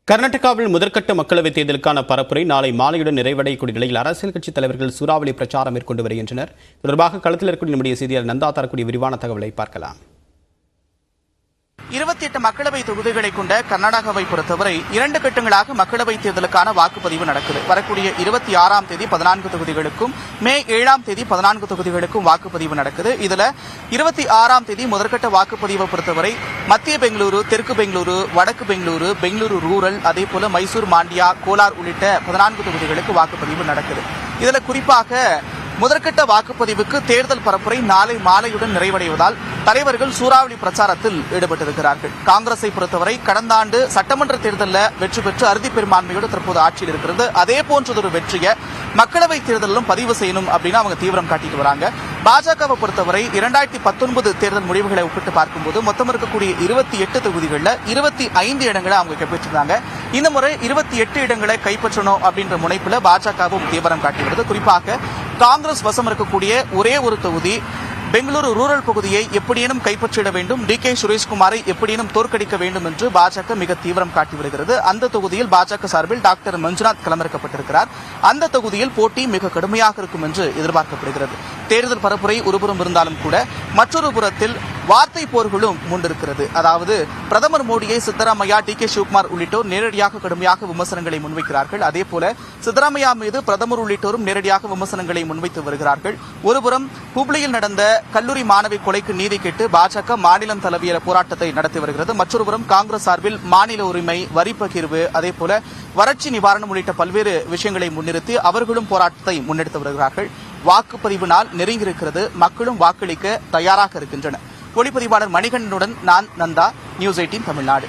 கர்நாடகாவில் முதற்கட்ட மக்களவைத் தேர்தலுக்கான பரப்புரை நாளை மாலையுடன் நிறைவடையக்கூடிய நிலையில் அரசியல் கட்சித் தலைவர்கள் சூறாவளி பிரச்சாரம் மேற்கொண்டு வருகின்றனர். தொடர்பாக களத்தில் இருக்கக்கூடிய நம்முடைய செய்தியாளர் நந்தா தரக்கூடிய விரிவான தகவலை பார்க்கலாம். 28 மக்களவை தொகுதிகளை கொண்ட கர்நாடகாவை பொறுத்தவரை 2 கட்டங்களாக மக்களவைத் தேர்தலுக்கான வாக்குப்பதிவு நடக்குது. வரக்கூடிய 26ஆம் தேதி 14 தொகுதிகளுக்கும், மே 7ஆம் தேதி 14 தொகுதிகளுக்கும் வாக்குப்பதிவு நடக்குது. இதுல 26ஆம் தேதி முதற்கட்ட வாக்குப்பதிவை பொறுத்தவரை மத்திய பெங்களூரு, தெற்கு பெங்களூரு, வடக்கு பெங்களூரு, பெங்களூரு ரூரல், அதே போல மைசூர், மாண்டியா, கோலார் உள்ளிட்ட 14 தொகுதிகளுக்கு வாக்குப்பதிவு நடக்குது. இதுல குறிப்பாக முதற்கட்ட வாக்குப்பதிவுக்கு தேர்தல் பரப்புரை நாளை மாலையுடன் நிறைவடைவதால் தலைவர்கள் சூறாவளி பிரச்சாரத்தில் ஈடுபட்டிருக்கிறார்கள். காங்கிரஸை பொறுத்தவரை கடந்த ஆண்டு சட்டமன்ற தேர்தலில் வெற்றி பெற்று அறுதி பெரும்பான்மையோடு தற்போது ஆட்சியில் இருக்கிறது. அதே போன்றதொரு வெற்றியை மக்களவைத் தேர்தலிலும் பதிவு செய்யணும் அப்படின்னு அவங்க தீவிரம் காட்டிட்டு வராங்க. பாஜகவை பொறுத்தவரை 2019 தேர்தல் முடிவுகளை ஒப்பிட்டு பார்க்கும்போது மொத்தம் இருக்கக்கூடிய 28 தொகுதிகளில் 25 இடங்களை அவங்க கைப்பற்றிருந்தாங்க. இந்த முறை 28 இடங்களை கைப்பற்றணும் அப்படின்ற முனைப்பில் பாஜகவும் தீவிரம் காட்டி வருது. குறிப்பாக காங்கிரஸ் வசம் இருக்கக்கூடிய ஒரே ஒரு தொகுதி பெங்களூரு ரூரல் பகுதியை எப்படியேனும் கைப்பற்றிட வேண்டும், டி.கே. சுரேஷ்குமாரை எப்படியேனும் தோற்கடிக்க வேண்டும் என்று பாஜக மிக தீவிரம் காட்டி வருகிறது. அந்த தொகுதியில் பாஜக சார்பில் டாக்டர் மஞ்சுநாத் களமிறக்கப்பட்டிருக்கிறார். அந்த தொகுதியில் போட்டி மிக கடுமையாக இருக்கும் என்று எதிர்பார்க்கப்படுகிறது. தேர்தல் பரப்புரை ஒருபுறம் இருந்தாலும் கூட மற்றொரு புறத்தில் வார்த்தை போர்களும் முன்னிருக்கிறது. அதாவது பிரதமர் மோடியை சித்தராமையா, டி.கே. சிவகுமார் உள்ளிட்டோர் நேரடியாக கடுமையாக விமர்சனங்களை முன்வைக்கிறார்கள். அதே போல சித்தராமையா மீது பிரதமர் உள்ளிட்டோரும் நேரடியாக விமர்சனங்களை முன்வைத்து வருகிறார்கள். ஒருபுறம் ஹூப்ளியில் நடந்த கல்லூரி மாணவி கொலைக்கு நீதி கேட்டு பாஜக மாநிலம் தழுவிய போராட்டத்தை நடத்தி வருகிறது. மற்றொருபுறம் காங்கிரஸ் சார்பில் மாநில உரிமை, வரி பகிர்வு, அதே போல வறட்சி நிவாரணம் உள்ளிட்ட பல்வேறு விஷயங்களை முன்னிறுத்தி அவர்களும் போராட்டத்தை முன்னெடுத்து வருகிறார்கள். வாக்குப்பதிவு நாள் நெருங்கியிருக்கிறது. மக்களும் வாக்களிக்க தயாராக இருக்கின்றனர். ஒளிப்பதிவாளர் மணிகண்டனுடன் நான் நந்தா, நியூஸ் 18 தமிழ்நாடு.